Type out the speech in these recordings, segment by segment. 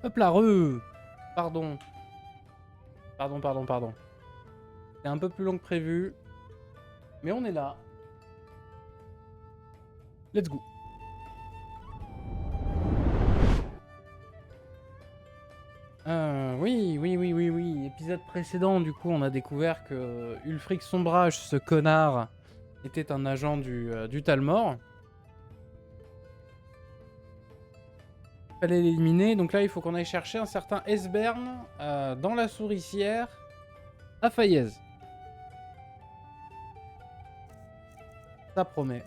Hop là, Pardon. Pardon. C'est un peu plus long que prévu. Mais on est là. Let's go. Oui. Épisode précédent, du coup, on a découvert que Ulfric Sombrage, ce connard, était un agent du Talmor. Fallait l'éliminer, donc là il faut qu'on aille chercher un certain Esbern dans la souricière à Fayez. Ça promet.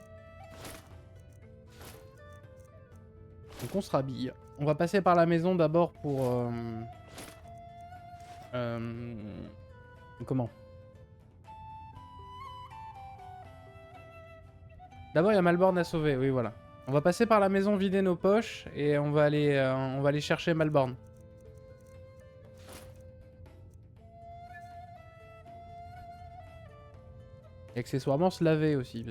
Donc on se rhabille. On va passer par la maison d'abord pour... comment? D'abord il y a Malborn à sauver, oui voilà. On va passer par la maison, vider nos poches et on va aller chercher Malborn. Et accessoirement se laver aussi.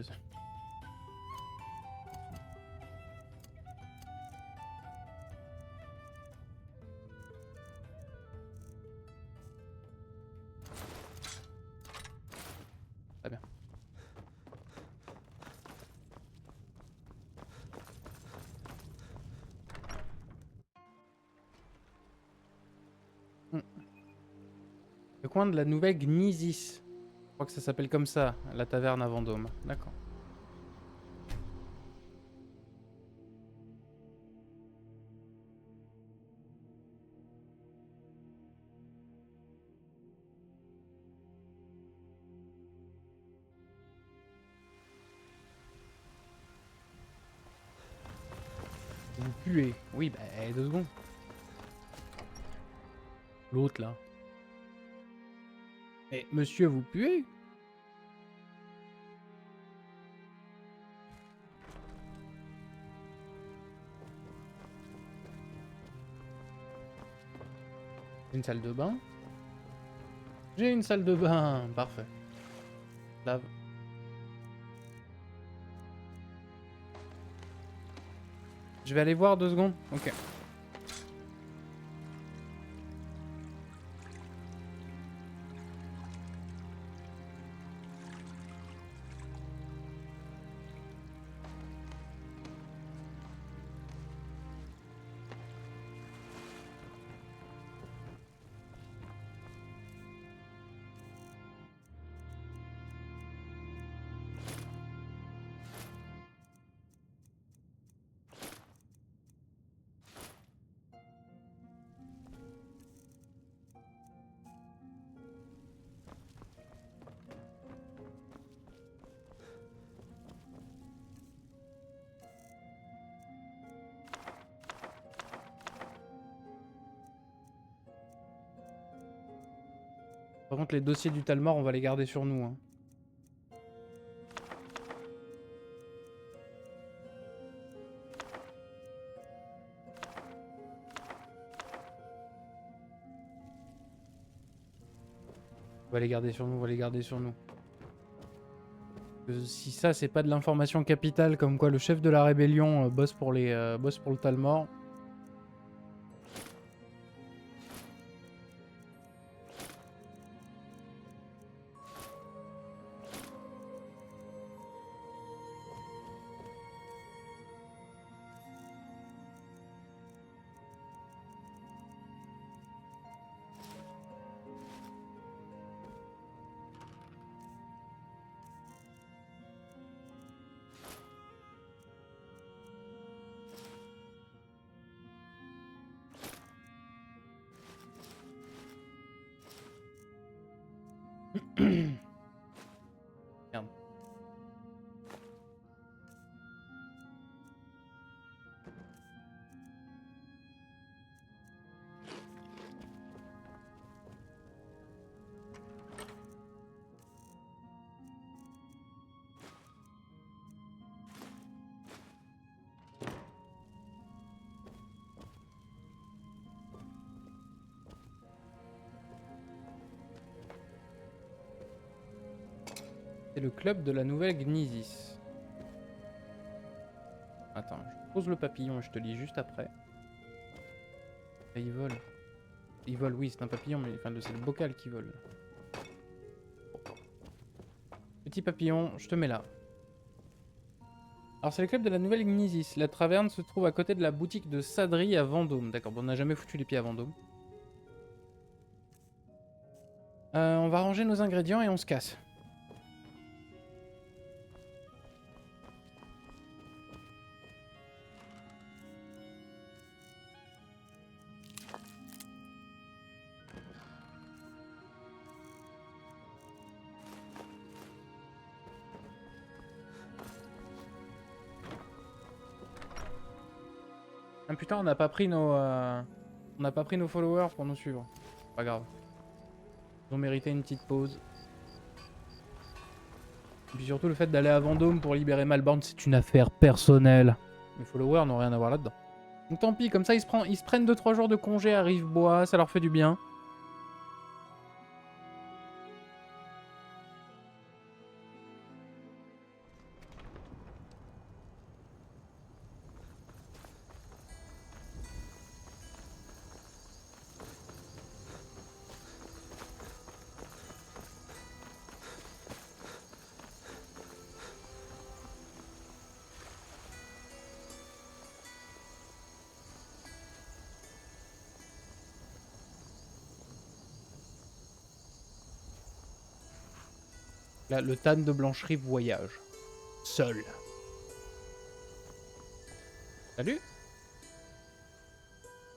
Très bien. Le coin de la nouvelle Gnisis. Je crois que ça s'appelle comme ça, la taverne à Vendôme. D'accord. Vous puez. Oui, bah, 2 secondes. L'autre, là. Mais monsieur, vous puez? Une salle de bain. J'ai une salle de bain. Parfait. Lave. Je vais aller voir 2 secondes. Ok. Par contre, les dossiers du Talmor, on va les garder sur nous. Hein. On va les garder sur nous. Si ça, c'est pas de l'information capitale, comme quoi le chef de la rébellion bosse pour le Talmor. Merde. C'est le club de la nouvelle Gnisis. Attends, je pose le papillon et je te lis juste après. Enfin, il vole. Il vole, oui, c'est un papillon, mais enfin, c'est le bocal qui vole. Petit papillon, je te mets là. Alors c'est le club de la Nouvelle Ignisis. La taverne se trouve à côté de la boutique de Sadri à Vendôme. D'accord, bon, on n'a jamais foutu les pieds à Vendôme. On va ranger nos ingrédients et on se casse. Ah putain, on n'a pas pris nos... On n'a pas pris nos followers pour nous suivre. Pas grave. Ils ont mérité une petite pause. Et puis surtout le fait d'aller à Vendôme pour libérer Malborn, c'est une affaire personnelle. Mes followers n'ont rien à voir là-dedans. Donc tant pis, comme ça ils se prennent 2-3 jours de congé à Rivebois, ça leur fait du bien. Là, le Tan de Blancherie voyage. Seul. Salut?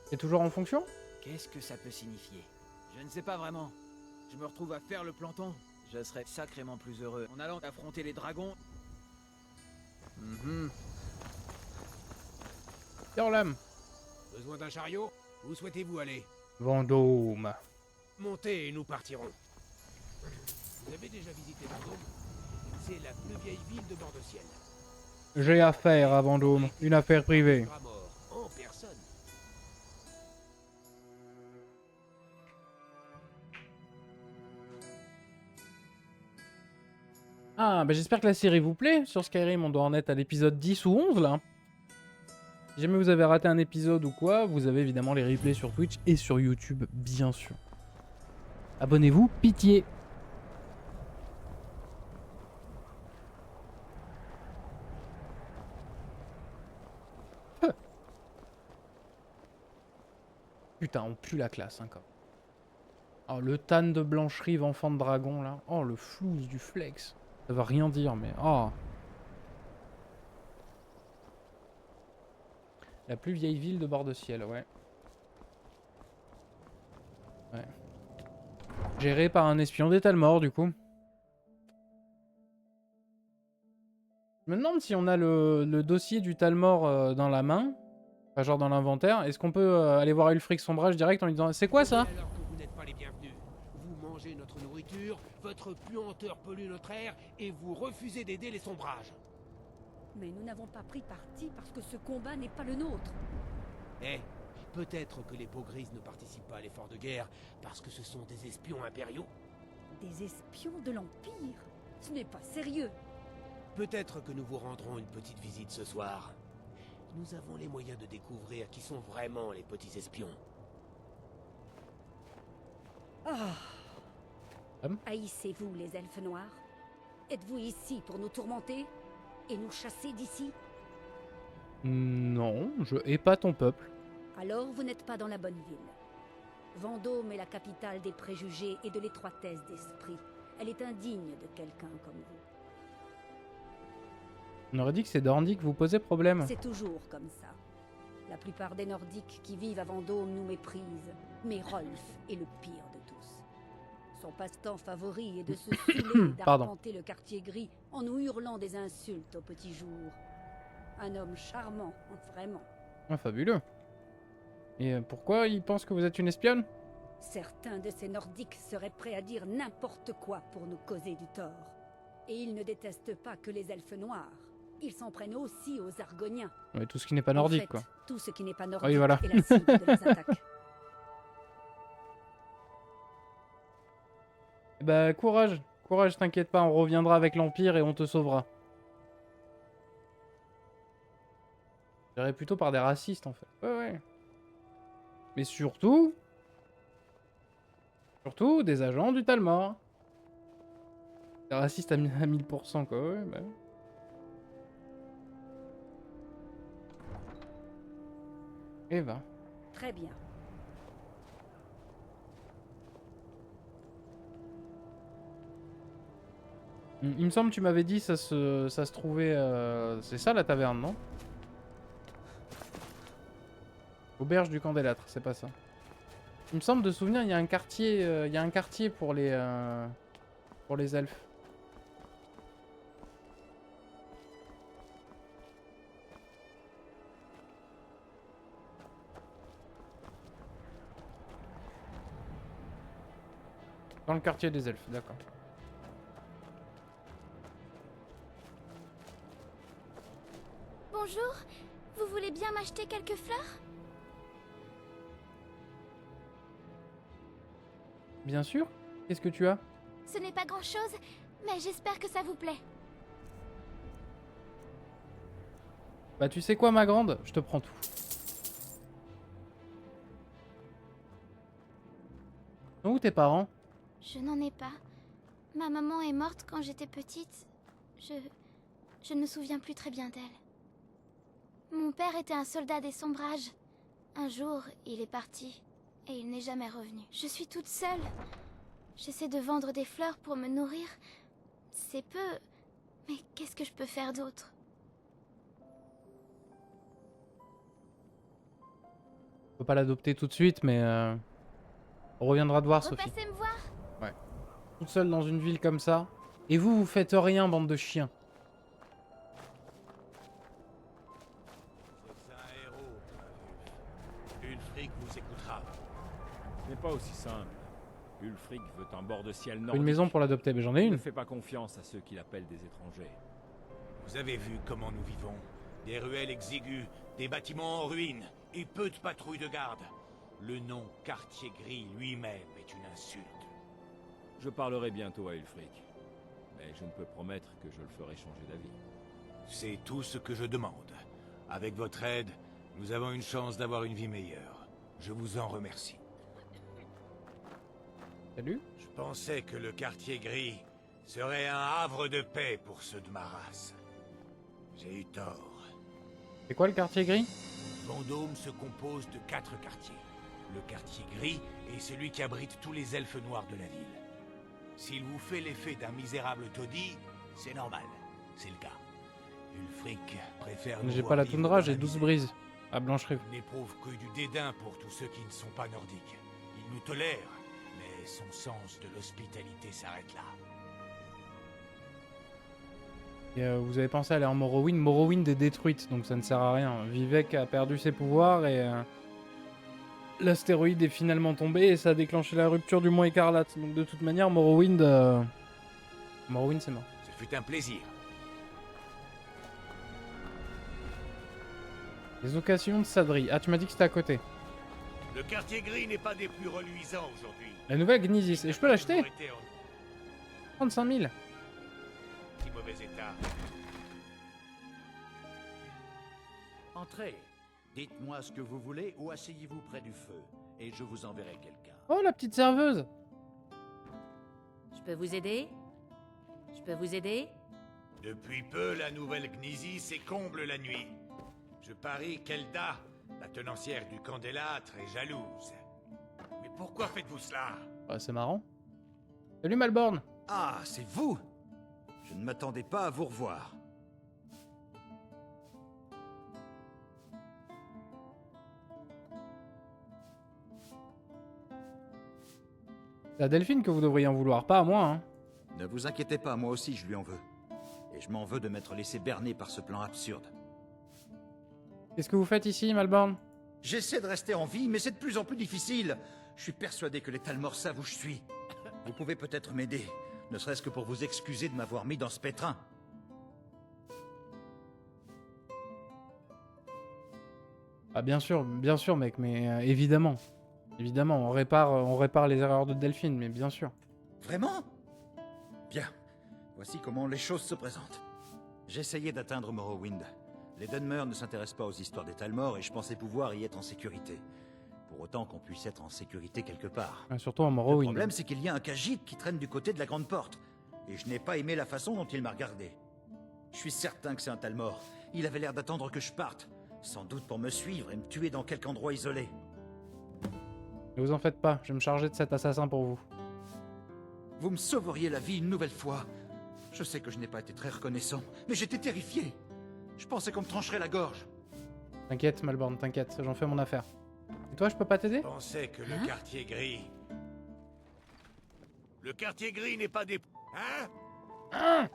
C'est toujours en fonction? Qu'est-ce que ça peut signifier? Je ne sais pas vraiment. Je me retrouve à faire le planton. Je serais sacrément plus heureux en allant affronter les dragons. Yorlam. Besoin d'un chariot? Où souhaitez-vous aller? Vendôme. Montez et nous partirons. Vous avez déjà visité Vendôme? C'est la plus vieille ville de bord de ciel. J'ai affaire à Vendôme. Une affaire privée. En personne. Ah, bah j'espère que la série vous plaît. Sur Skyrim, on doit en être à l'épisode 10 ou 11 là. Si jamais vous avez raté un épisode ou quoi, vous avez évidemment les replays sur Twitch et sur YouTube, bien sûr. Abonnez-vous, pitié. Putain, on pue la classe, hein, quand même. Oh, le Tan de Blancherie, enfant de dragon, là. Oh, le flouze du flex. Ça veut rien dire, mais... Oh. La plus vieille ville de bord de ciel, ouais. Ouais. Gérée par un espion des Talmor, du coup. Je me demande si on a le dossier du Talmor dans la main. Enfin, genre dans l'inventaire. Est-ce qu'on peut aller voir Ulfric Sombrage direct en lui disant « C'est quoi ça ?» Alors que vous n'êtes pas les bienvenus. Vous mangez notre nourriture, votre puanteur pollue notre air et vous refusez d'aider les sombrages. Mais nous n'avons pas pris parti parce que ce combat n'est pas le nôtre. Eh, peut-être que les peaux grises ne participent pas à l'effort de guerre parce que ce sont des espions impériaux. Des espions de l'Empire? Ce n'est pas sérieux. Peut-être que nous vous rendrons une petite visite ce soir. Nous avons les moyens de découvrir qui sont vraiment les petits espions. Haïssez-vous les elfes noirs? Êtes-vous ici pour nous tourmenter et nous chasser d'ici? Non, je hais pas ton peuple. Alors vous n'êtes pas dans la bonne ville. Vendôme est la capitale des préjugés et de l'étroitesse d'esprit. Elle est indigne de quelqu'un comme vous. On aurait dit que c'est Dorndi que vous posez problème. C'est toujours comme ça. La plupart des Nordiques qui vivent à Vendôme nous méprisent. Mais Rolf est le pire de tous. Son passe-temps favori est de se saouler d'arpenter le quartier gris en nous hurlant des insultes au petit jour. Un homme charmant, vraiment. Ah, fabuleux. Et pourquoi il pense que vous êtes une espionne? Certains de ces Nordiques seraient prêts à dire n'importe quoi pour nous causer du tort. Et ils ne détestent pas que les elfes noirs. Ils s'en prennent aussi aux Argoniens. Mais tout ce qui n'est pas nordique, en fait, quoi. Tout ce qui n'est pas nordique Oui, voilà. est la cible de leurs attaques. Bah, courage. Courage, t'inquiète pas, on reviendra avec l'Empire et on te sauvera. Je dirais plutôt par des racistes, en fait. Ouais, ouais. Mais surtout... Surtout des agents du Talmor. C'est raciste à 1000%, quoi, ouais, bah... Eva. Très bien. Il me semble que tu m'avais dit ça se trouvait... C'est ça la taverne, non? Auberge du Candélâtre, c'est pas ça. Il me semble de souvenir, il y a un quartier pour les elfes. Dans le quartier des elfes, d'accord. Bonjour, vous voulez bien m'acheter quelques fleurs? Bien sûr. Qu'est-ce que tu as? Ce n'est pas grand-chose, mais j'espère que ça vous plaît. Bah tu sais quoi ma grande? Je te prends tout. Sont où tes parents? Je n'en ai pas. Ma maman est morte quand j'étais petite. Je ne me souviens plus très bien d'elle. Mon père était un soldat des Sombrages. Un jour, il est parti, et il n'est jamais revenu. Je suis toute seule. J'essaie de vendre des fleurs pour me nourrir. C'est peu, mais qu'est-ce que je peux faire d'autre? On peut pas l'adopter tout de suite, mais on reviendra te voir, Sophie. Repassez me voir. Ouais. Toute seule dans une ville comme ça. Et vous faites rien, bande de chiens. Vous êtes un héros, Ulfric vous écoutera. Ce n'est pas aussi simple. Ulfric veut un bord de ciel nordique. Une maison pour l'adopter, mais j'en ai Il ne une. fait pas confiance à ceux qui l'appellent des étrangers. Vous avez vu comment nous vivons. Des ruelles exiguës, des bâtiments en ruine, et peu de patrouilles de garde. Le nom quartier gris lui-même est une insulte. Je parlerai bientôt à Ulfric. Mais je ne peux promettre que je le ferai changer d'avis. C'est tout ce que je demande. Avec votre aide, nous avons une chance d'avoir une vie meilleure. Je vous en remercie. Salut. Je pensais que le quartier gris serait un havre de paix pour ceux de ma race. J'ai eu tort. C'est quoi le quartier gris? Vendôme se compose de 4 quartiers. Le quartier gris est celui qui abrite tous les elfes noirs de la ville. S'il vous fait l'effet d'un misérable taudis, c'est normal. C'est le cas. Ulfric préfère... nous J'ai voir pas la vivre toundra, dans j'ai la 12 misère. brises. À Blancherive. Il n'éprouve que du dédain pour tous ceux qui ne sont pas nordiques. Il nous tolère, mais son sens de l'hospitalité s'arrête là. Et vous avez pensé à aller en Morrowind? Morrowind est détruite, donc ça ne sert à rien. Vivek a perdu ses pouvoirs et l'astéroïde est finalement tombé et ça a déclenché la rupture du Mont Écarlate. Donc de toute manière, Morrowind, Morrowind c'est mort. Ce fut un plaisir. Les occasions de Sadri. Ah, tu m'as dit que c'était à côté. Le quartier gris n'est pas des plus reluisants aujourd'hui. La nouvelle Gnisis. Et je peux l'acheter? Toujours été en 35 000. si mauvais état. Entrez. Dites-moi ce que vous voulez ou asseyez-vous près du feu, et je vous enverrai quelqu'un. Oh, la petite serveuse. Je peux vous aider? Je peux vous aider? Depuis peu, la nouvelle Gnisis comble la nuit. Je parie qu'Elda, la tenancière du Candélâtre, est jalouse. Mais pourquoi faites-vous cela? Ouais, c'est marrant. Salut Malborn. Ah, c'est vous! Je ne m'attendais pas à vous revoir. C'est à Delphine que vous devriez en vouloir, pas à moi, hein. Ne vous inquiétez pas, moi aussi je lui en veux. Et je m'en veux de m'être laissé berner par ce plan absurde. Qu'est-ce que vous faites ici, Malborn? J'essaie de rester en vie, mais c'est de plus en plus difficile. Je suis persuadé que les Talmor savent où je suis. Vous pouvez peut-être m'aider, ne serait-ce que pour vous excuser de m'avoir mis dans ce pétrin. Ah bien sûr, mec, mais évidemment. Évidemment, on répare les erreurs de Delphine, mais bien sûr. Vraiment? Bien. Voici comment les choses se présentent. J'essayais d'atteindre Morrowind. Les Dunmer ne s'intéressent pas aux histoires des Talmor et je pensais pouvoir y être en sécurité. pour autant qu'on puisse être en sécurité quelque part. Surtout en Le Morrowind. problème, c'est qu'il y a un Khajiit qui traîne du côté de la grande porte. Et je n'ai pas aimé la façon dont il m'a regardé. Je suis certain que c'est un Talmor. Il avait l'air d'attendre que je parte. Sans doute pour me suivre et me tuer dans quelque endroit isolé. Ne vous en faites pas, je vais me charger de cet assassin pour vous. Vous me sauveriez la vie une nouvelle fois. Je sais que je n'ai pas été très reconnaissant, mais j'étais terrifié. Je pensais qu'on me trancherait la gorge. T'inquiète, Malborn, t'inquiète, j'en fais mon affaire. Et toi, je peux pas t'aider? Je pensais que le quartier gris... Le quartier gris n'est pas des... Hein?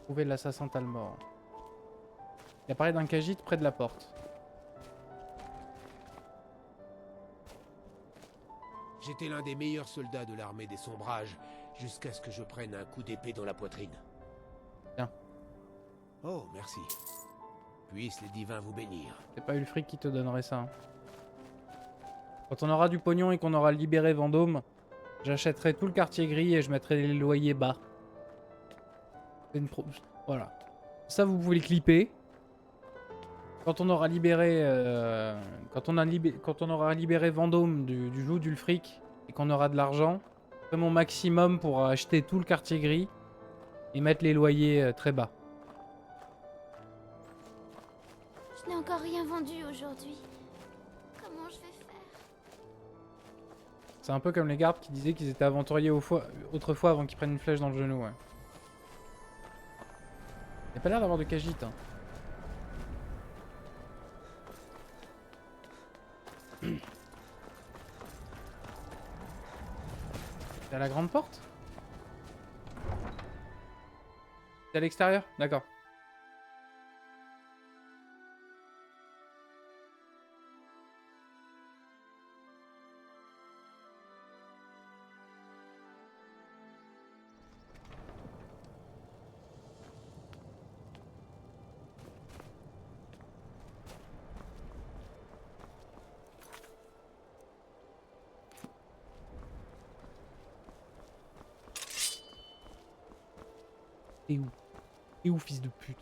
Trouver l'assassin Talmor. Il apparaît d'un Khajiit près de la porte. J'étais l'un des meilleurs soldats de l'armée des Sombrages, jusqu'à ce que je prenne un coup d'épée dans la poitrine. Tiens. Oh, merci. Puissent les divins vous bénir. C'est pas Ulfric qui te donnerait ça. Hein. Quand on aura du pognon et qu'on aura libéré Vendôme, j'achèterai tout le quartier gris et je mettrai les loyers bas. C'est voilà. Ça, vous pouvez le clipper. Quand on aura libéré, quand on aura libéré Vendôme du joug d'Ulfric et qu'on aura de l'argent, je ferai mon maximum pour acheter tout le quartier gris et mettre les loyers très bas. Je n'ai encore rien vendu aujourd'hui. Comment je vais faire? C'est un peu comme les gardes qui disaient qu'ils étaient aventuriers autrefois avant qu'ils prennent une flèche dans le genou. Ouais. Il n'y a pas l'air d'avoir de Khajiit. Hein. C'est à la grande porte? C'est à l'extérieur? D'accord. T'es où? T'es où, fils de pute?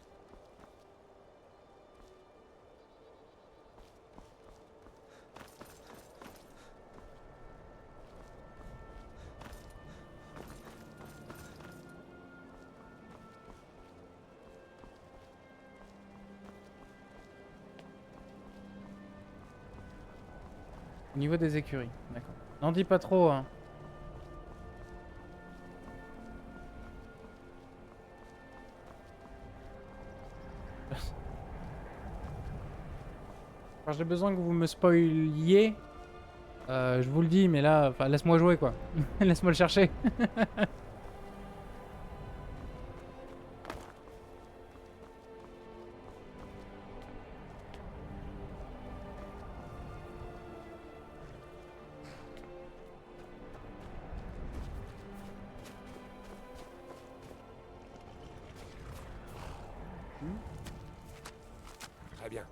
Au niveau des écuries, d'accord. N'en dis pas trop, hein. Quand j'ai besoin que vous me spoiliez, je vous le dis, mais là, laisse-moi jouer quoi. Laisse-moi le chercher. Très bien.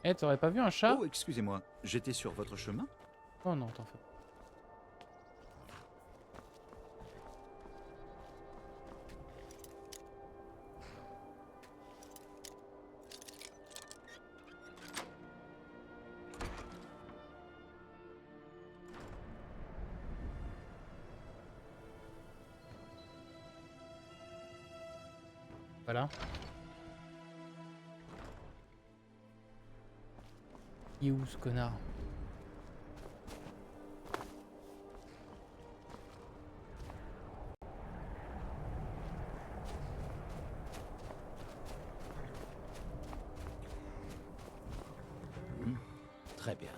Eh, t'aurais pas vu un chat? Oh, excusez-moi, j'étais sur votre chemin? Oh non, t'en fais pas. Voilà. Il est où ce connard? Très bien.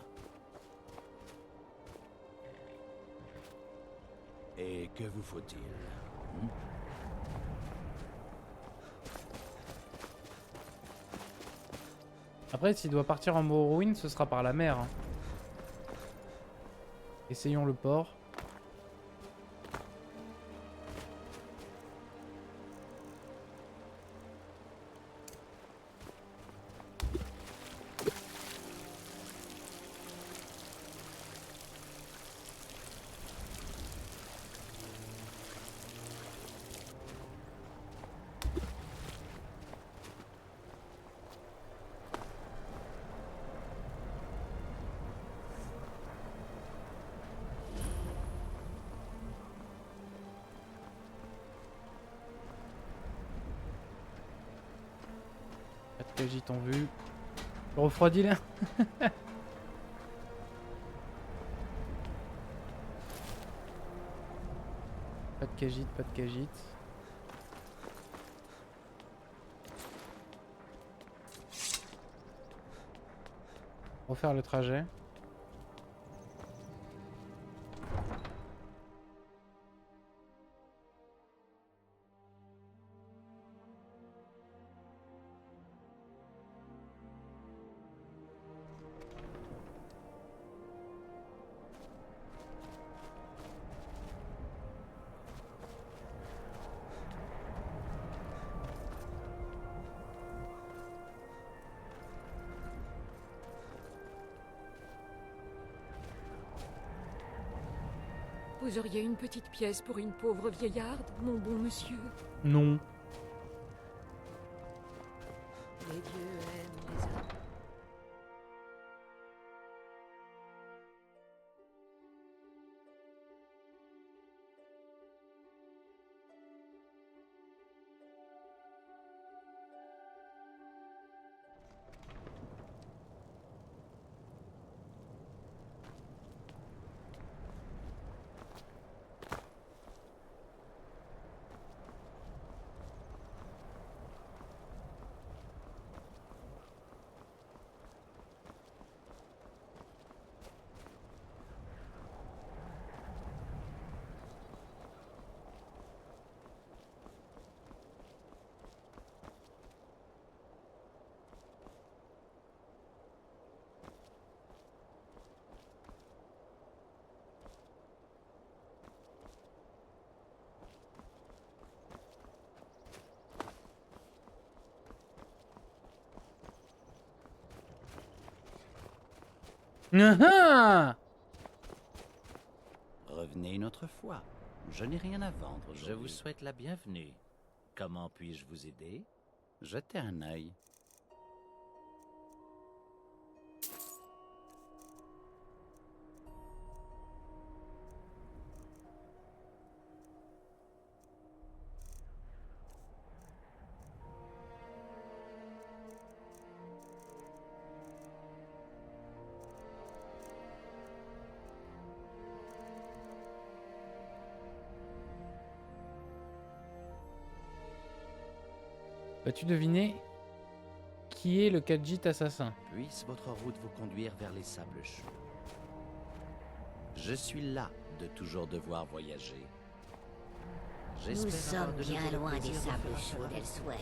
Et que vous faut-il? Après, s'il doit partir en Morrowind, ce sera par la mer. Hein. Essayons le port. Khajiit en vue. Le refroidi là. Pas de Khajiit, pas de Khajiit. Refaire le trajet. Vous auriez une petite pièce pour une pauvre vieillarde, mon bon monsieur? Non. Les dieux aiment les hommes. Revenez une autre fois. Je n'ai rien à vendre. Je vous souhaite la bienvenue. Comment puis-je vous aider? Jetez un œil. Vas-tu deviner qui est le Khajiit assassin? Puisse votre route vous conduire vers les sables chauds. Je suis là de toujours devoir voyager. Nous sommes bien loin des sables chauds d'Elsewhere.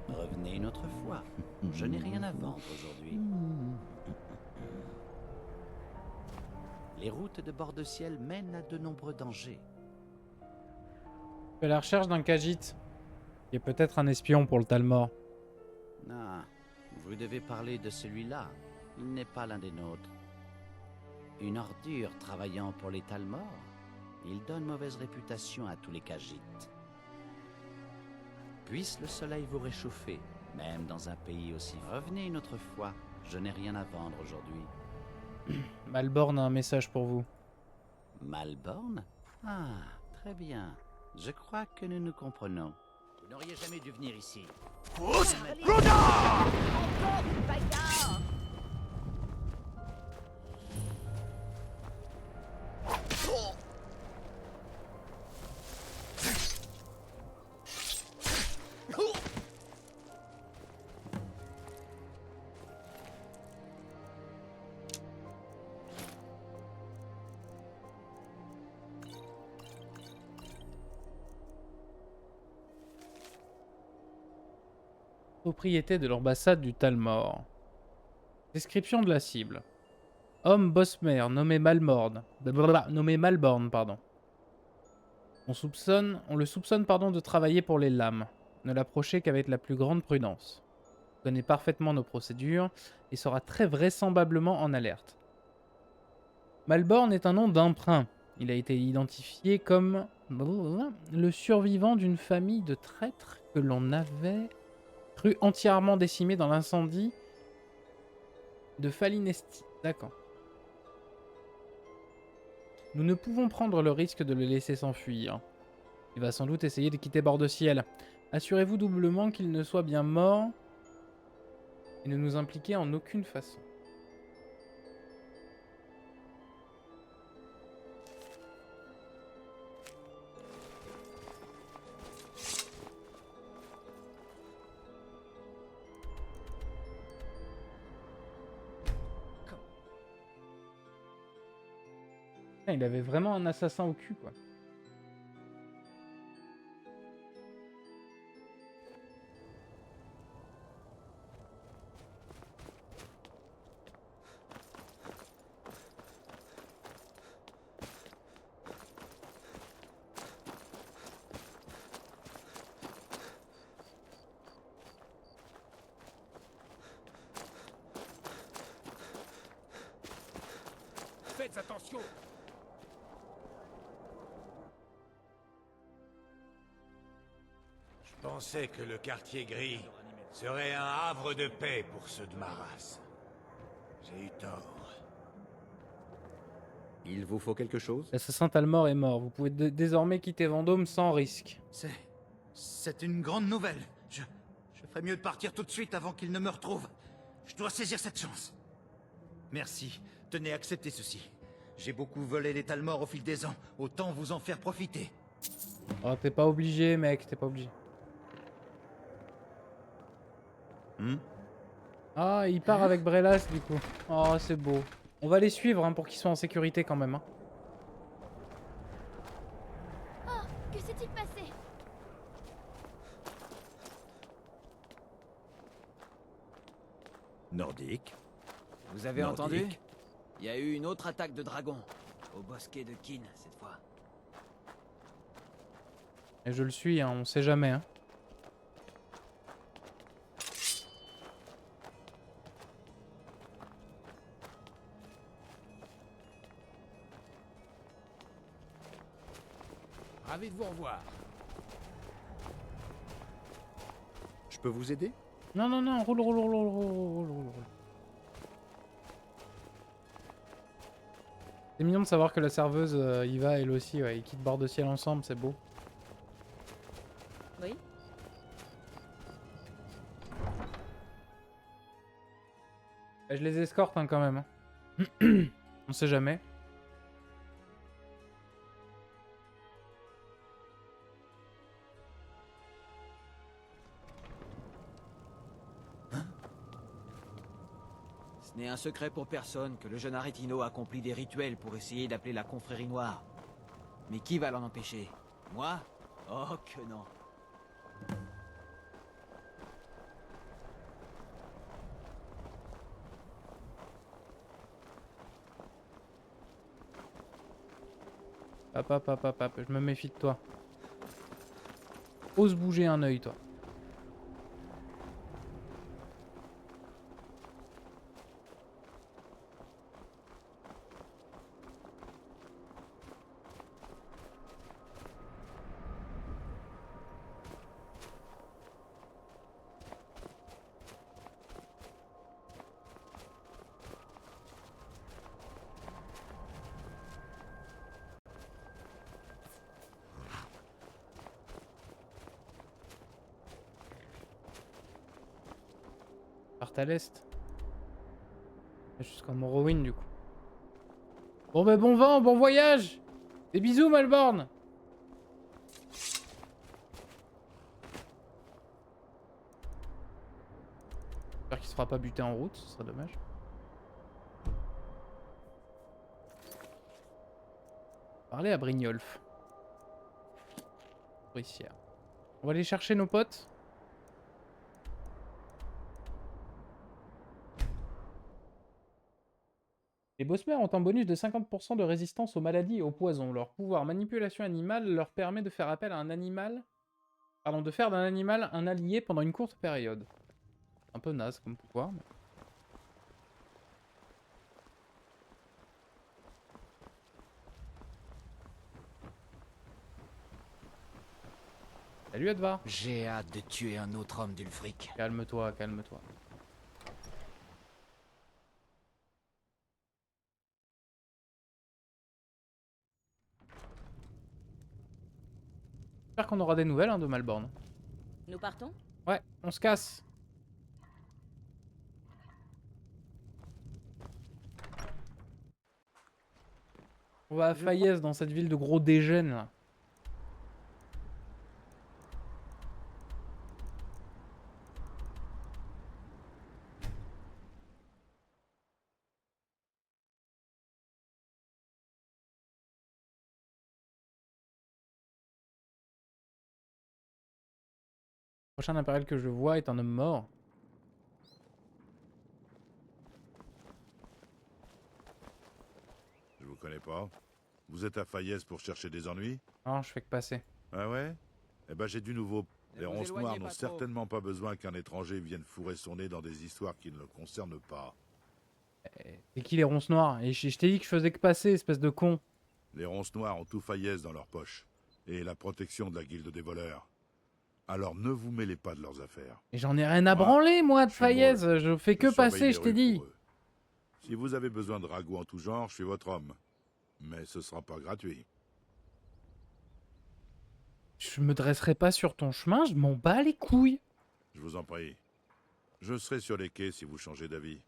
Revenez une autre fois. Je n'ai rien à vendre aujourd'hui. Les routes de bord de ciel mènent à de nombreux dangers. Fais la recherche d'un Khajiit. Il y a peut-être un espion pour le Talmor. Ah, vous devez parler de celui-là. Il n'est pas l'un des nôtres. Une ordure travaillant pour les Talmor. Il donne mauvaise réputation à tous les Khajiit. Puisse le soleil vous réchauffer, même dans un pays aussi... Revenez une autre fois. Je n'ai rien à vendre aujourd'hui. Malborn a un message pour vous. Malborn? Ah, très bien. Je crois que nous nous comprenons. Vous n'auriez jamais dû venir ici. Propriété de l'ambassade du Talmor. Description de la cible. Homme Bosmer, nommé Malborn. Nommé Malborn, pardon. On le soupçonne de travailler pour les lames. Ne l'approchez qu'avec la plus grande prudence. Il connaît parfaitement nos procédures et sera très vraisemblablement en alerte. Malborn est un nom d'emprunt. Il a été identifié comme le survivant d'une famille de traîtres que l'on avait cru entièrement décimée dans l'incendie de Falinesti. D'accord. Nous ne pouvons prendre le risque de le laisser s'enfuir. Il va sans doute essayer de quitter Bord-de-Ciel. Assurez-vous doublement qu'il ne soit bien mort et ne nous impliquer en aucune façon. Il avait vraiment un assassin au cul, quoi. Faites attention! Je pensais que le quartier gris serait un havre de paix pour ceux de ma race. J'ai eu tort. Il vous faut quelque chose? L'assassin Talmor est mort. Vous pouvez désormais quitter Vendôme sans risque. C'est une grande nouvelle. Je ferais mieux de partir tout de suite avant qu'il ne me retrouve. Je dois saisir cette chance. Merci. Tenez, acceptez ceci. J'ai beaucoup volé les Talmor au fil des ans. Autant vous en faire profiter. Oh, t'es pas obligé, mec. T'es pas obligé. Ah, il part avec Brelas, du coup. Oh, c'est beau. On va les suivre hein, pour qu'ils soient en sécurité quand même. Hein. Oh, que s'est-il passé? Nordique. Vous avez entendu? Il y a eu une autre attaque de dragons. Au bosquet de Kin, cette fois. Et je le suis, hein, on sait jamais. Hein. Ravi de vous revoir. Je peux vous aider? Non, non, non, roule. C'est mignon de savoir que la serveuse y va elle aussi, ouais. Ils quittent Bord-de-Ciel ensemble, c'est beau. Oui. Je les escorte hein, quand même. Hein. On sait jamais. Ce n'est un secret pour personne que le jeune Aretino accomplit des rituels pour essayer d'appeler la confrérie noire. Mais qui va l'en empêcher? Moi? Oh que non. Hop, je me méfie de toi. Ose bouger un œil, toi. À l'est. Jusqu'en Morrowind du coup. Bon bah bon vent, bon voyage. Des bisous Malborn. J'espère qu'il se fera pas buter en route, ce serait dommage. Parler à Brignolf. On va aller chercher nos potes. Les Bosmer ont un bonus de 50% de résistance aux maladies et aux poisons. Leur pouvoir manipulation animale leur permet de faire appel à un animal... Pardon, de faire d'un animal un allié pendant une courte période. Un peu naze comme pouvoir, mais... Salut Edvar. J'ai hâte de tuer un autre homme d'Ulfric. Calme-toi, calme-toi. J'espère qu'on aura des nouvelles hein, de Malborn. Nous partons? Ouais, on se casse. On va à Fayez dans cette ville de gros dégènes là. Le prochain impérial que je vois est un homme mort. Je vous connais pas. Vous êtes à Fayez pour chercher des ennuis? Non, je fais que passer. Ah ouais? Eh ben j'ai du nouveau. Les vous ronces éloignez noires pas n'ont trop. certainement pas besoin qu'un étranger vienne fourrer son nez dans des histoires qui ne le concernent pas. C'est qui les ronces noires? Et je t'ai dit que je faisais que passer, espèce de con. Les ronces noires ont tout Fayez dans leur poche. Et la protection de la guilde des voleurs. Alors ne vous mêlez pas de leurs affaires. Et j'en ai rien à branler, moi, de Fayez. Je fais que surveille passer, les je t'ai rues dit. pour eux. Si vous avez besoin de ragots en tout genre, je suis votre homme. Mais ce sera pas gratuit. Je me dresserai pas sur ton chemin, je m'en bats les couilles. Je vous en prie. Je serai sur les quais si vous changez d'avis.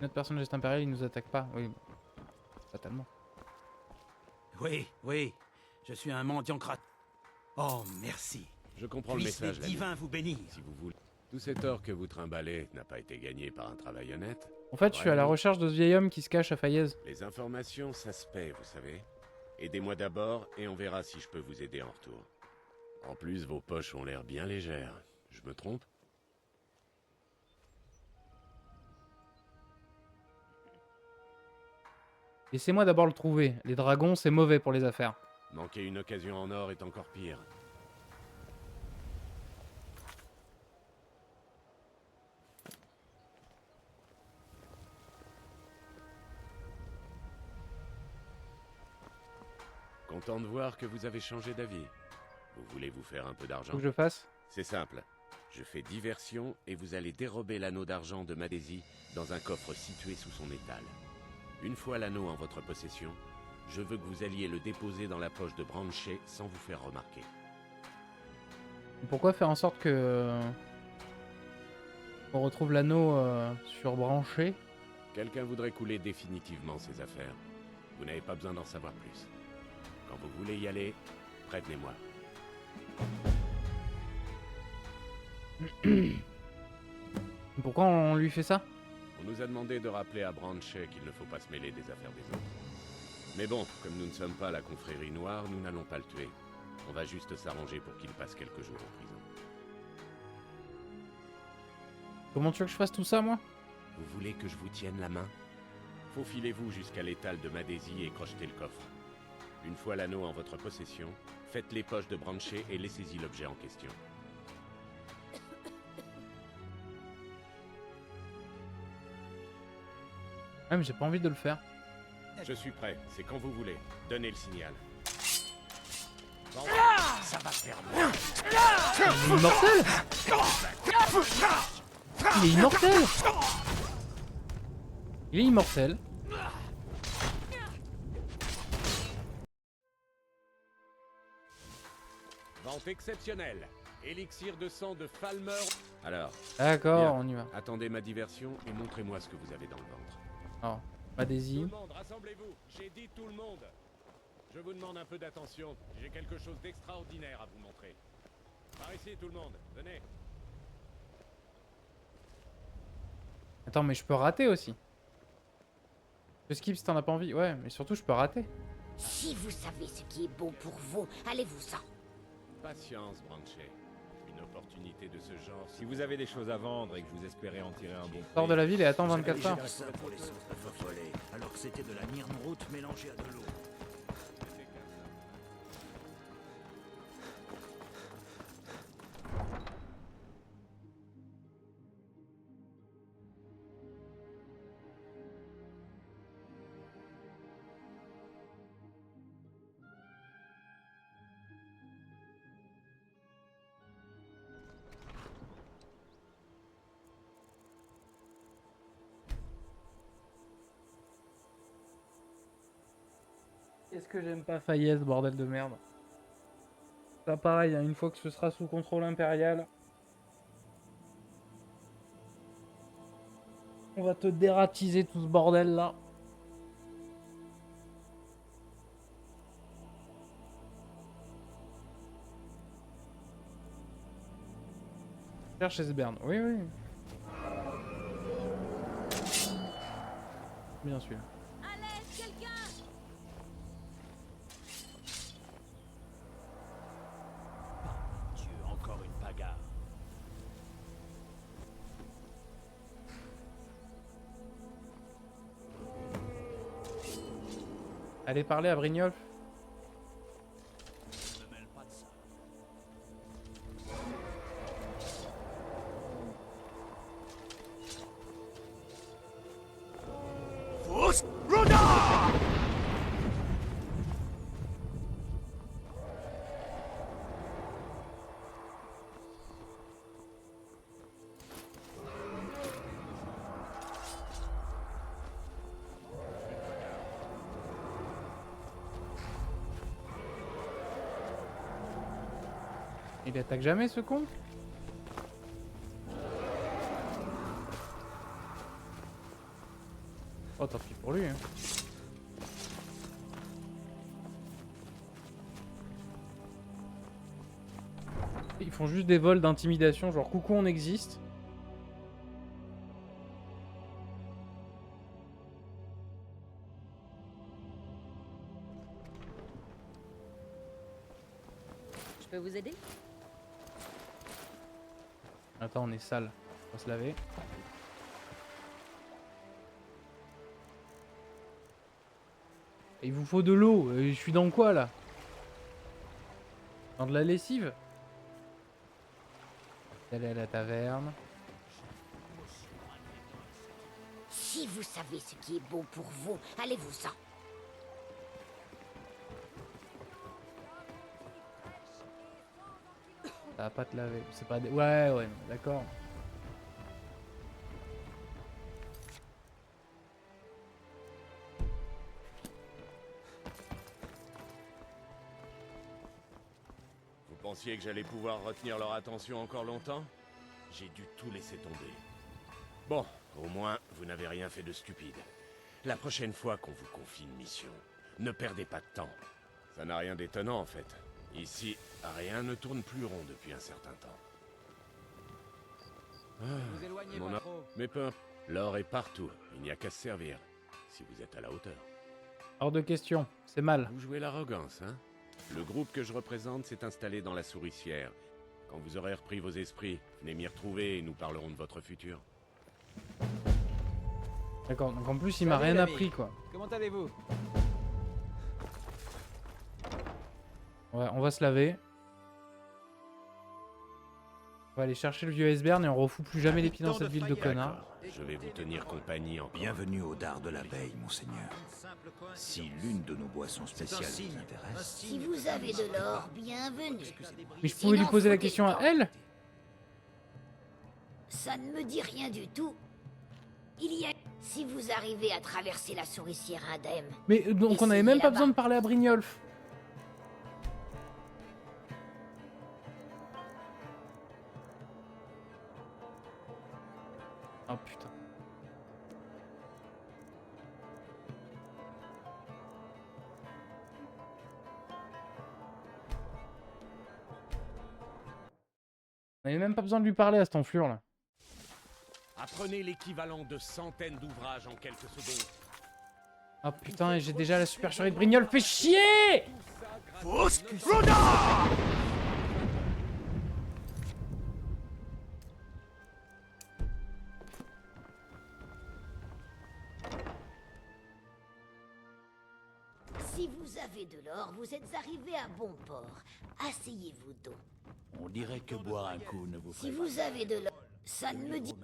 Notre personnage est impérial, il nous attaque pas. Oui, fatalement. Oui, oui. Je suis un mendiant Oh, merci. Je comprends le Puisse message, les l'ami. divins vous bénir. Si vous voulez. Tout cet or que vous trimballez n'a pas été gagné par un travail honnête. En fait, je suis à la Vraiment. recherche de ce vieil homme qui se cache à Fayez. Les informations, ça se paie, vous savez. Aidez-moi d'abord et on verra si je peux vous aider en retour. En plus, vos poches ont l'air bien légères. Je me trompe? Laissez-moi d'abord le trouver. Les dragons, c'est mauvais pour les affaires. Manquer une occasion en or est encore pire. Content de voir que vous avez changé d'avis. Vous voulez vous faire un peu d'argent? Faut que je fasse? C'est simple. Je fais diversion et vous allez dérober l'anneau d'argent de Madesi dans un coffre situé sous son étal. Une fois l'anneau en votre possession, je veux que vous alliez le déposer dans la poche de Branchet sans vous faire remarquer. Pourquoi faire en sorte que... on retrouve l'anneau surbranché? Quelqu'un voudrait couler définitivement ses affaires. Vous n'avez pas besoin d'en savoir plus. Quand vous voulez y aller, prévenez-moi. Pourquoi on lui fait ça? On nous a demandé de rappeler à Branchet qu'il ne faut pas se mêler des affaires des autres. Mais bon, comme nous ne sommes pas la confrérie noire, nous n'allons pas le tuer. On va juste s'arranger pour qu'il passe quelques jours en prison. Comment tu veux que je fasse tout ça, moi? Vous voulez que je vous tienne la main? Faufilez-vous jusqu'à l'étal de Madesi et crochetez le coffre. Une fois l'anneau en votre possession, faites les poches de Branchet et laissez-y l'objet en question. Ouais, mais j'ai pas envie de le faire. Je suis prêt, c'est quand vous voulez. Donnez le signal. Bon, ça va faire mal. Il est immortel! Il est immortel! Il est immortel. Vente exceptionnelle. Élixir de sang de Falmer. Alors. D'accord, bien. on y va. Attendez ma diversion et montrez-moi ce que vous avez dans le ventre. Alors, Madesi. Tout le monde, rassemblez-vous. J'ai dit tout le monde. Je vous demande un peu d'attention. J'ai quelque chose d'extraordinaire à vous montrer. Par ici, tout le monde. Venez. Attends, mais je peux rater aussi. Je skip si t'en as pas envie. Ouais, mais surtout, je peux rater. Si vous savez ce qui est bon pour vous, allez-vous-en. Patience, Branchet. Une Une opportunité de ce genre, si vous avez des choses à vendre et que vous espérez en tirer un bon Sors de la ville et attends J'avais 24 déjà heures. dit ça pour les sauces de fofollet, alors que c'était de la Nirnroot mélangée à de l'eau. Qu'est-ce que j'aime pas Fayez, bordel de merde. Ça pareil, hein, une fois que ce sera sous contrôle impérial, on va te dératiser tout ce bordel là. Cherche Esbern, oui oui. Bien sûr. Dieu, encore une bagarre. Allez parler à Brignoles. Ne me mêle pas de ça. Fausse Roda! Il attaque jamais ce con. Oh tant pis pour lui. Hein. Ils font juste des vols d'intimidation, genre coucou on existe. Je peux vous aider? Attends, on est sale. On va se laver. Et il vous faut de l'eau. Je suis dans quoi là? Dans de la lessive? Allez à la taverne. Si vous savez ce qui est bon pour vous, allez-vous-en. Ça va pas te laver. C'est pas des... Ouais, d'accord. Vous pensiez que j'allais pouvoir retenir leur attention encore longtemps? J'ai dû tout laisser tomber. Bon, au moins, vous n'avez rien fait de stupide. La prochaine fois qu'on vous confie une mission, ne perdez pas de temps. Ça n'a rien d'étonnant en fait. Ici, rien ne tourne plus rond depuis un certain temps. Vous éloignez Mon pas or- trop. Mais peu, l'or est partout. Il n'y a qu'à se servir, si vous êtes à la hauteur. Hors de question. C'est mal. Vous jouez l'arrogance, hein? Le groupe que je représente s'est installé dans la souricière. Quand vous aurez repris vos esprits, venez m'y retrouver et nous parlerons de votre futur. D'accord, donc en plus il m'a Salut, rien l'ami. appris quoi. Comment allez-vous? Ouais, on va se laver. On va aller chercher le vieux Esbern et on refout plus jamais les pieds dans cette ville de connards. Je vais vous tenir compagnie en Bienvenue au dard de l'abeille, monseigneur. Si l'une de nos boissons spéciales vous intéresse... Si vous avez de l'or, bienvenue. Mais je pouvais lui poser la question à elle? Ça ne me dit rien du tout. Il y a... Si vous arrivez à traverser la souricière indemne... Mais donc on avait même pas besoin de parler à Brignolf. Oh putain. On avait même pas besoin de lui parler à cette enflure là. Apprenez l'équivalent de centaines d'ouvrages en quelques secondes. Oh putain, et j'ai déjà la supercherie de Brignolf, fais chier! Fausse Roda! Si vous avez de l'or, vous êtes arrivé à bon port. Asseyez-vous donc. On dirait que boire un coup ne vous ferait Si vous avez de l'or, ça ne me dit...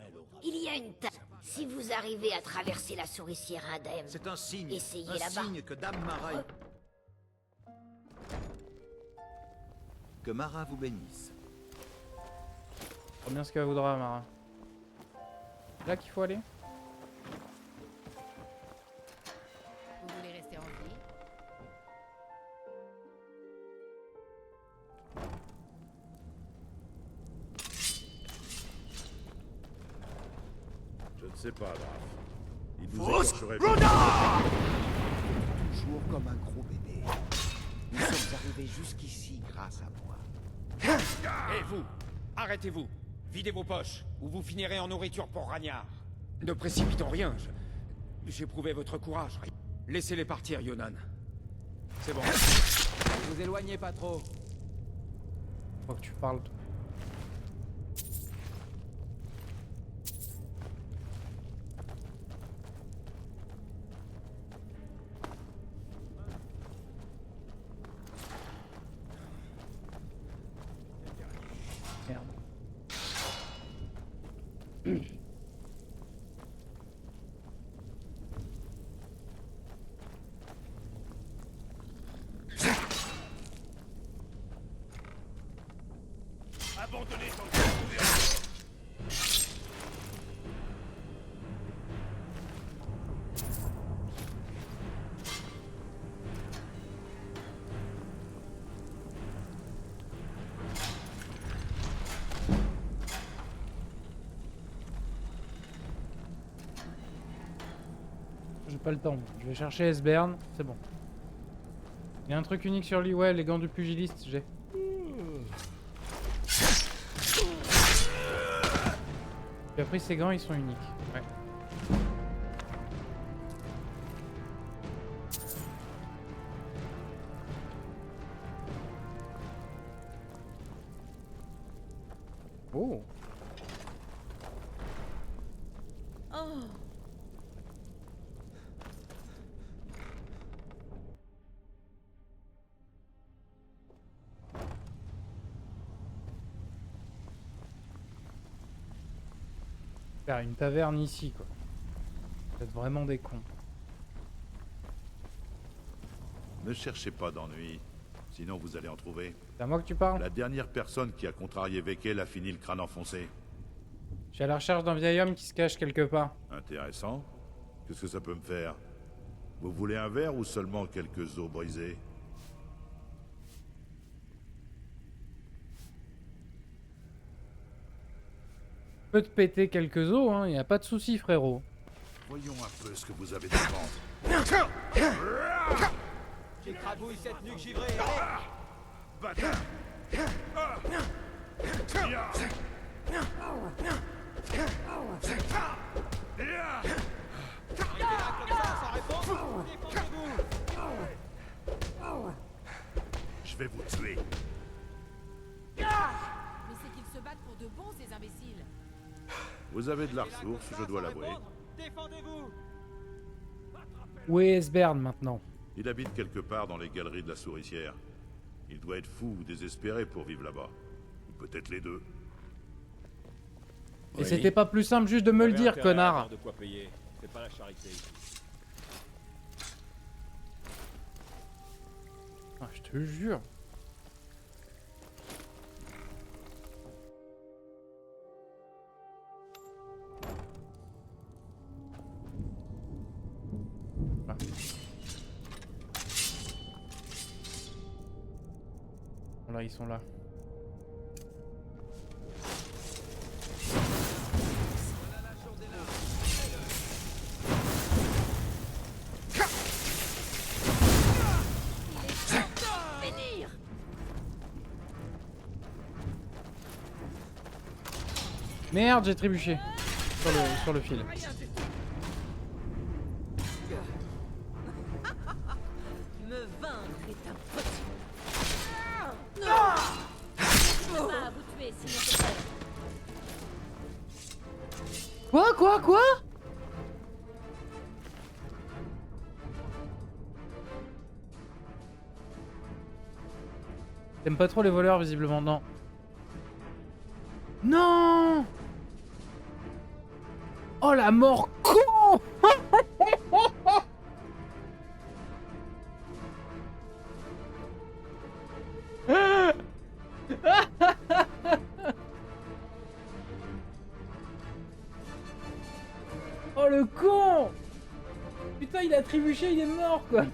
Il y a une table. Si vous arrivez à traverser la souricière indemne... C'est un signe. Essayez un là-bas. signe que Dame Mara... Que Mara vous bénisse. Trop bien ce qu'elle voudra, Mara. Là qu'il faut aller. Vous voulez rester en vie? Je ne sais pas, Graf. Il nous Fausse écorcherait... Toujours comme un gros bébé. Nous sommes arrivés jusqu'ici grâce à moi. Et vous, arrêtez-vous. Videz vos poches, ou vous finirez en nourriture pour Ragnar. Ne précipitons rien. J'ai prouvé votre courage. Laissez-les partir, Yonan. C'est bon. Ne vous éloignez pas trop. Faut que tu parles. Toi. Merde. Abandonnez ton J'ai pas le temps. Je vais chercher Esbern. C'est bon. Il y a un truc unique sur lui. Ouais, les gants du pugiliste, j'ai. J'ai appris ces gants, ils sont uniques. Ouais. Oh. Oh. Faire une taverne ici, quoi. Vous êtes vraiment des cons. Ne cherchez pas d'ennui, sinon vous allez en trouver. C'est à moi que tu parles? La dernière personne qui a contrarié Vekel a fini le crâne enfoncé. Je suis à la recherche d'un vieil homme qui se cache quelque part. Intéressant. Qu'est-ce que ça peut me faire? Vous voulez un verre ou seulement quelques os brisés? Peut te péter quelques os, hein, y a pas de souci, frérot. Voyons un peu ce que vous avez de vendre. J'écrabouille cette nuque givrée. bâtard. Je vais vous tuer. Mais c'est qu'ils se battent pour de bon, ces imbéciles. Vous avez de la ressource, je dois l'avouer. Défendez-vous. Où est Esbern maintenant? Il habite quelque part dans les galeries de la souricière. Il doit être fou ou désespéré pour vivre là-bas. Ou peut-être les deux. Et c'était pas plus simple juste de me le dire, connard. De quoi payer. C'est pas la charité. Ah, je te jure. Ah. Voilà, ils sont là. Merde, j'ai trébuché sur le fil. Me vaincre est un petit... Je peux pas vous tuer si nécessaire. Quoi? T'aimes pas trop les voleurs, visiblement, non. Non! Oh la mort con! Oh le con! Putain, il a trébuché, il est mort quoi!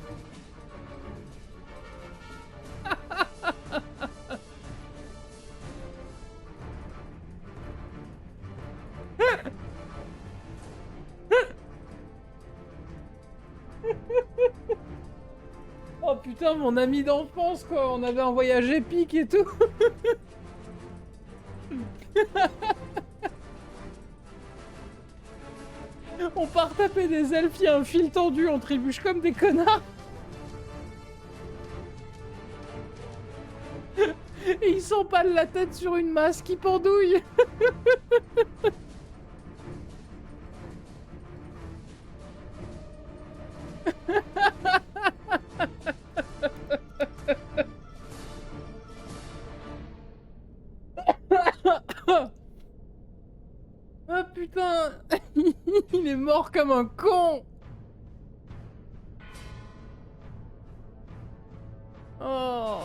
Oh putain, mon ami d'enfance quoi, on avait un voyage épique et tout. On part taper des elfes, il y a un fil tendu, on trébuche comme des connards. Et ils s'empalent la tête sur une masse qui pendouille. Ah putain. Il est mort comme un con. Oh.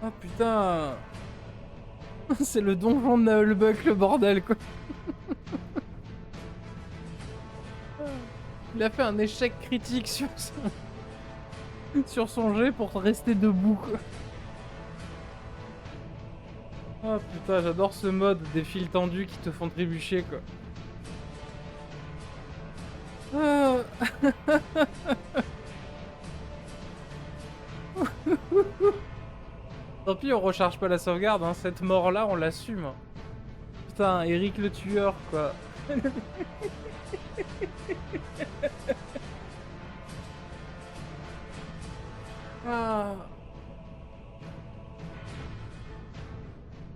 Oh putain. C'est le donjon de Naulbuck, le bordel quoi. Il a fait un échec critique sur son jet pour rester debout quoi. Oh putain, j'adore ce mode des fils tendus qui te font trébucher quoi. Tant pis, on recharge pas la sauvegarde, hein. Cette mort là on l'assume. Putain, Eric le tueur quoi. Ah.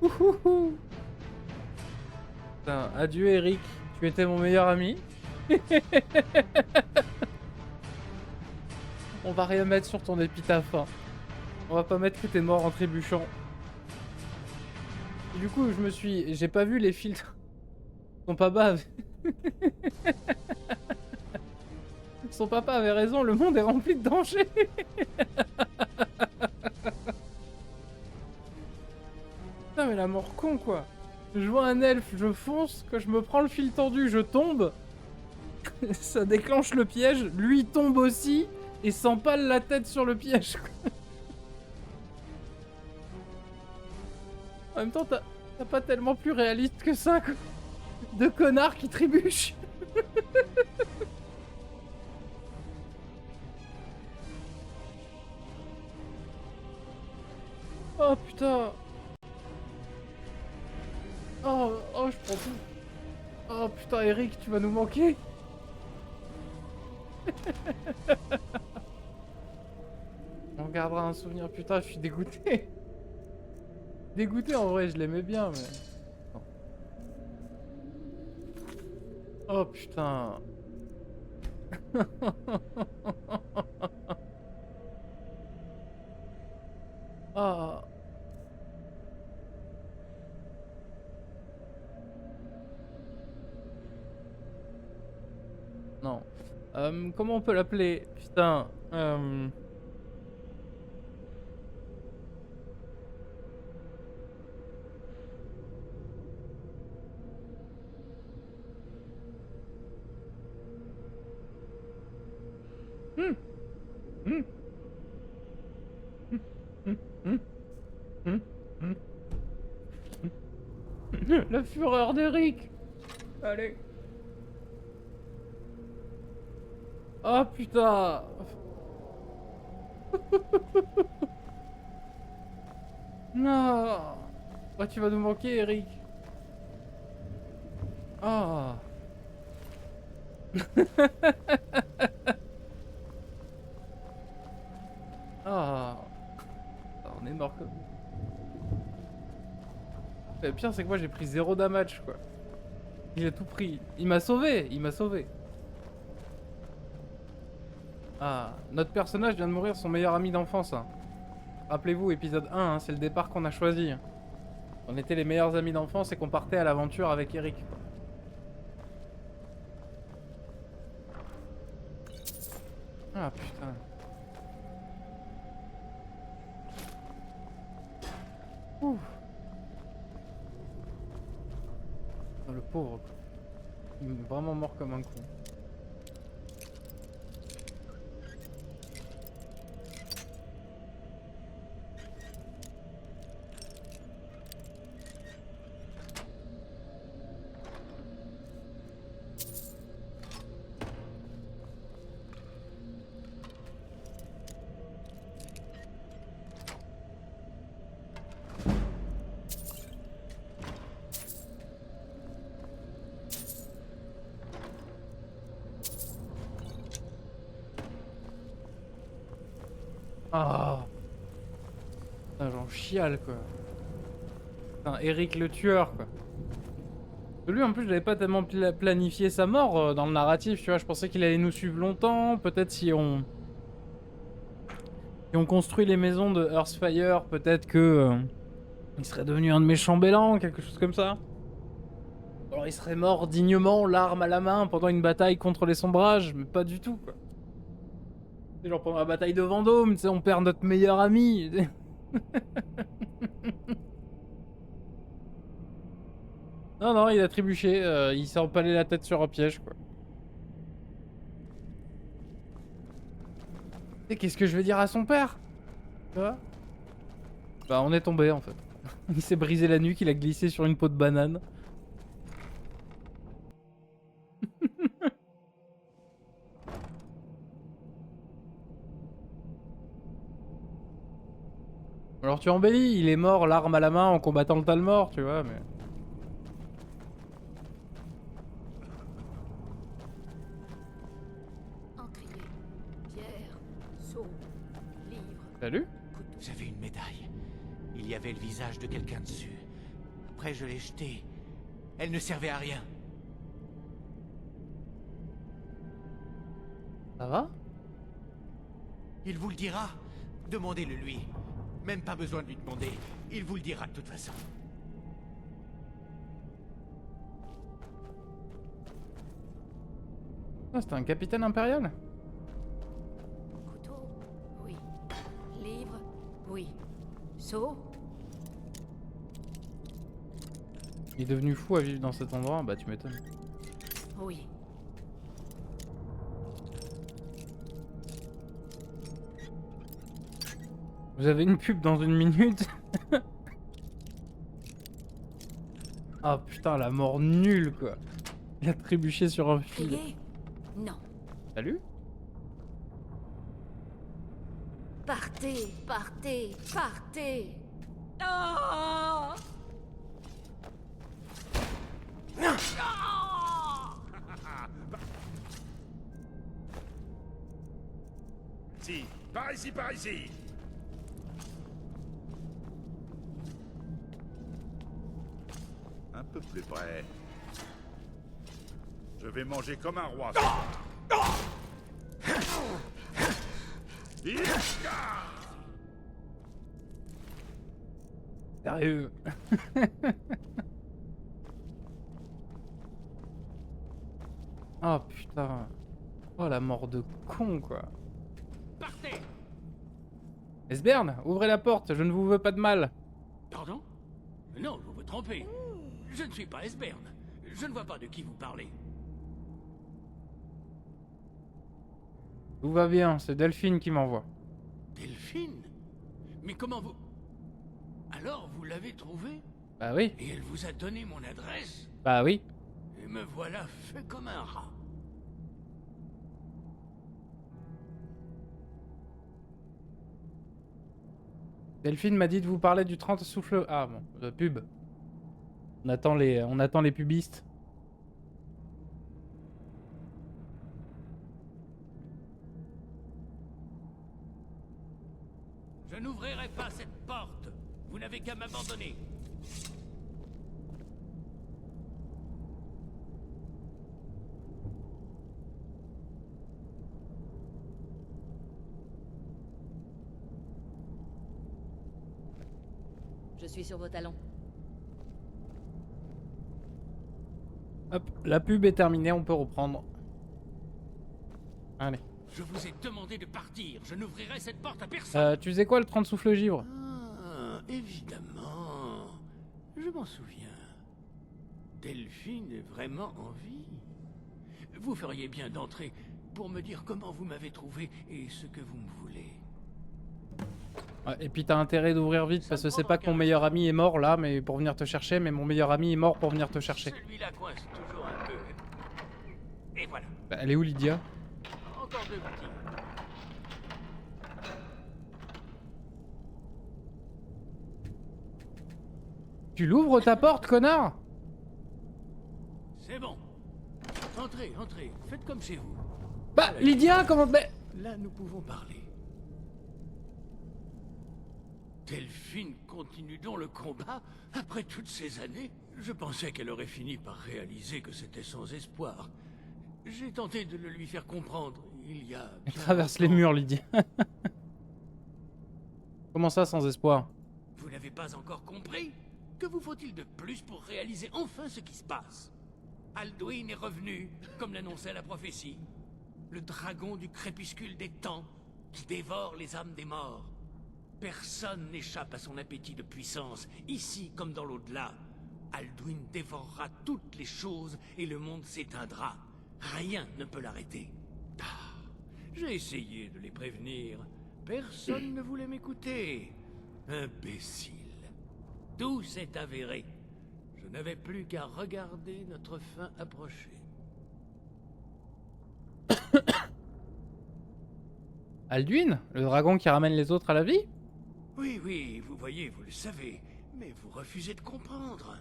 Ouhouhou. Putain, adieu Eric, tu étais mon meilleur ami. On va rien mettre sur ton épitaphe. Hein. On va pas mettre que t'es mort en trébuchant. Et du coup, j'ai pas vu les filtres. Son papa Son papa avait raison, le monde est rempli de dangers. Putain, mais la mort con quoi. Je vois un elfe, je fonce, quand je me prends le fil tendu, je tombe. Ça déclenche le piège, lui tombe aussi et s'empale la tête sur le piège. Quoi. En même temps, t'as pas tellement plus réaliste que ça, quoi. Deux connards qui trébuchent. Oh putain. Oh, je prends tout. Oh putain, Eric, tu vas nous manquer. On gardera un souvenir. Putain, je suis dégoûté. Dégoûté en vrai, je l'aimais bien, mais... Oh putain. Ah. Non. Comment on peut l'appeler? Putain. La fureur d'Eric. Allez. Oh putain. Non. Oh, tu vas nous manquer, Eric. Ah. Le pire, c'est que moi j'ai pris 0 damage, quoi. Il a tout pris. Il m'a sauvé, il m'a sauvé. Ah, notre personnage vient de mourir, son meilleur ami d'enfance. Hein. Rappelez-vous, épisode 1, hein, c'est le départ qu'on a choisi. On était les meilleurs amis d'enfance et qu'on partait à l'aventure avec Eric. Quoi. Ah putain. Ouh. Oh, le pauvre. Il est vraiment mort comme un con. Ah, putain, j'en chiale quoi. Putain, Eric le tueur quoi. Lui en plus je n'avais pas tellement planifié sa mort dans le narratif, tu vois. Je pensais qu'il allait nous suivre longtemps. Peut-être si on construit les maisons de Earthfire, peut-être que il serait devenu un de mes chambellans, quelque chose comme ça. Alors il serait mort dignement, l'arme à la main, pendant une bataille contre les sombrages, mais pas du tout quoi. Genre pendant la bataille de Vendôme, tu sais, on perd notre meilleur ami. Non, non, il a trébuché. Il s'est empalé la tête sur un piège, quoi. Et qu'est-ce que je vais dire à son père? Tu vois? Bah, on est tombé, en fait. Il s'est brisé la nuque, il a glissé sur une peau de banane. Alors tu embellis, il est mort l'arme à la main en combattant le Talmor, tu vois, mais... Encrier, pierre, seau, livre. Salut. J'avais une médaille. Il y avait le visage de quelqu'un dessus. Après, je l'ai jetée. Elle ne servait à rien. Ça va? Il vous le dira. Demandez-le lui. Même pas besoin de lui demander. Il vous le dira de toute façon. Ah, c'était un capitaine impérial? Couteau, oui. Livre, oui. Seau, Il est devenu fou à vivre dans cet endroit, bah tu m'étonnes. oui. Vous avez une pub dans 1 minute? Ah putain, la mort nulle quoi. Il a trébuché sur un fil. Crier? Non. Salut? Partez, partez, partez. Oh! Si, par ici, par ici. Un peu plus près. Je vais manger comme un roi. Sérieux? Oh putain. Oh la mort de con quoi. Partez! Esbern, ouvrez la porte, je ne vous veux pas de mal. Pardon? Non, vous vous trompez. Je ne suis pas Esbern. Je ne vois pas de qui vous parlez. Tout va bien, c'est Delphine qui m'envoie. Delphine? Mais comment vous... Alors, vous l'avez trouvée? Bah oui. Et elle vous a donné mon adresse? Bah oui. Et me voilà fait comme un rat. Delphine m'a dit de vous parler du 30 souffle... Ah bon, pub. On attend les pubistes. Je n'ouvrirai pas cette porte. Vous n'avez qu'à m'abandonner. Je suis sur vos talons. Hop, la pub est terminée, on peut reprendre. Allez. Je vous ai demandé de partir. Je n'ouvrirai cette porte à personne. Tu faisais quoi le 30 souffle-givre? Ah, évidemment. Je m'en souviens. Delphine est vraiment en vie. Vous feriez bien d'entrer pour me dire comment vous m'avez trouvé et ce que vous me voulez. Ouais, et puis t'as intérêt d'ouvrir vite parce que c'est pas que mon meilleur ami est mort là mais pour venir te chercher, mais mon meilleur ami est mort pour venir te chercher. Celui-là coince toujours un peu. Et voilà. Bah, elle est où Lydia? Encore deux petits. Tu l'ouvres ta porte, connard? C'est bon. Entrez, entrez. Faites comme chez vous. Bah, Lydia, comment... Là, nous pouvons parler. Delphine continue donc le combat après toutes ces années? Je pensais qu'elle aurait fini par réaliser que c'était sans espoir. J'ai tenté de le lui faire comprendre il y a... Elle traverse les murs, Lydia. Comment ça, sans espoir? Vous n'avez pas encore compris? Que vous faut-il de plus pour réaliser enfin ce qui se passe? Alduin est revenu, comme l'annonçait la prophétie. Le dragon du crépuscule des temps, qui dévore les âmes des morts. Personne n'échappe à son appétit de puissance, ici comme dans l'au-delà. Alduin dévorera toutes les choses et le monde s'éteindra. Rien ne peut l'arrêter. Ah, j'ai essayé de les prévenir. Personne ne voulait m'écouter. Imbécile. Tout s'est avéré. Je n'avais plus qu'à regarder notre fin approcher. Alduin, le dragon qui ramène les autres à la vie? Oui, oui, vous voyez, vous le savez. Mais vous refusez de comprendre.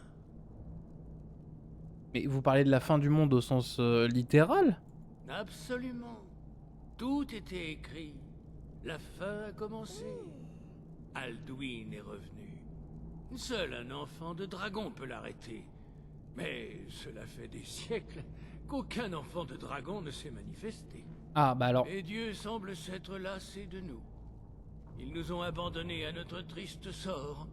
Mais vous parlez de la fin du monde au sens littéral? Absolument. Tout était écrit. La fin a commencé. Alduin est revenu. Seul un enfant de dragon peut l'arrêter. Mais cela fait des siècles qu'aucun enfant de dragon ne s'est manifesté. Ah, bah alors... Les dieux semblent s'être lassés de nous. Ils nous ont abandonnés à notre triste sort,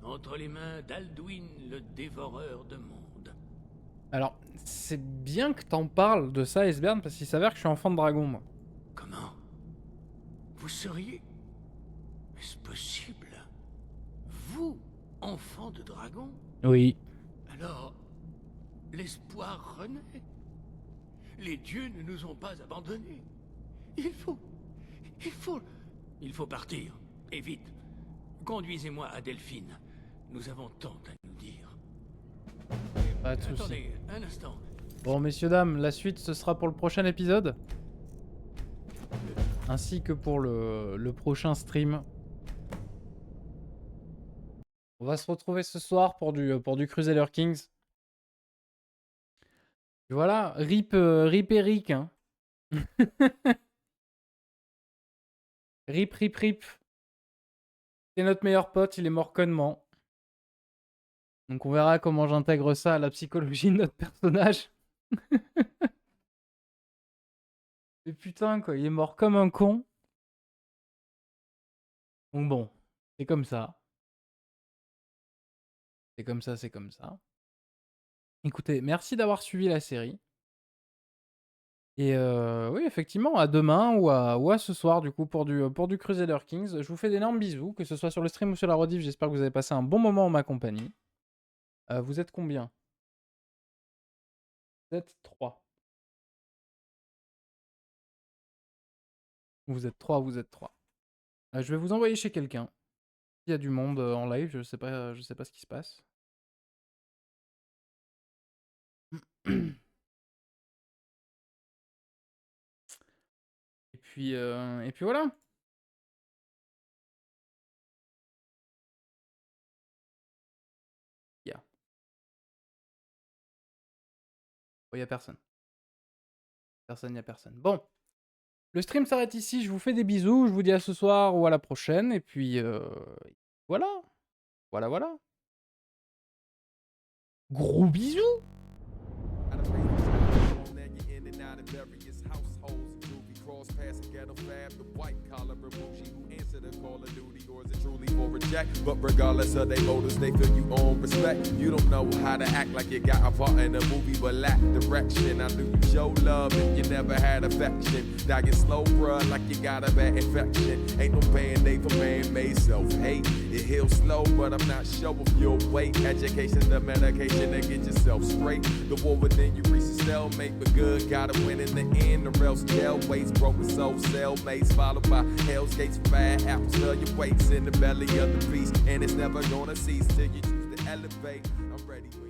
entre les mains d'Alduin, le dévoreur de mondes. Alors, c'est bien que t'en parles de ça, Esbern, parce qu'il s'avère que je suis enfant de dragon, moi. Comment? Vous seriez... Est-ce possible? Vous, enfant de dragon? Oui. Alors, l'espoir renaît. Les dieux ne nous ont pas abandonnés. Il faut partir. Et vite. Conduisez-moi à Delphine. Nous avons tant à nous dire. Pas de soucis. Attendez, un instant. Bon, messieurs, dames, la suite, ce sera pour le prochain épisode. Ainsi que pour le prochain stream. On va se retrouver ce soir pour du Crusader Kings. Et voilà, rip Eric, hein. Rip. C'est notre meilleur pote, il est mort connement. Donc on verra comment j'intègre ça à la psychologie de notre personnage. Mais putain quoi, il est mort comme un con. Donc bon, c'est comme ça. C'est comme ça, c'est comme ça. Écoutez, merci d'avoir suivi la série. Et oui, effectivement, à demain ou à ce soir, du coup, pour du Crusader Kings. Je vous fais d'énormes bisous, que ce soit sur le stream ou sur la rediff. J'espère que vous avez passé un bon moment en ma compagnie. Vous êtes combien? Vous êtes 3. Vous êtes 3, vous êtes 3. Je vais vous envoyer chez quelqu'un. Il y a du monde en live, je sais pas ce qui se passe. Et puis voilà. Yeah. Oh, il n'y a personne. Personne, il n'y a personne. Bon. Le stream s'arrête ici. Je vous fais des bisous. Je vous dis à ce soir ou à la prochaine. Et puis voilà. Voilà. Gros bisous. Cross passing ghetto fab, the white collar bougie who answer the call of duty, or is it truly for a check. But regardless of their motives, they feel you own respect. You don't know how to act like you got a part in a movie, but lack direction. I knew you show love and you never had affection. Dying slow, bruh, like you got a bad infection. Ain't no band-aid for man-made self-hate. It heals slow, but I'm not sure if you'll wait. Education, the medication to get yourself straight. The war within you reach a stalemate, but good gotta win in the end, or else jail waits. Broken soul cellmates, followed by hell's gates. Bad apples, fill your weights in the belly of the beast, and it's never gonna cease till you choose to elevate. I'm ready.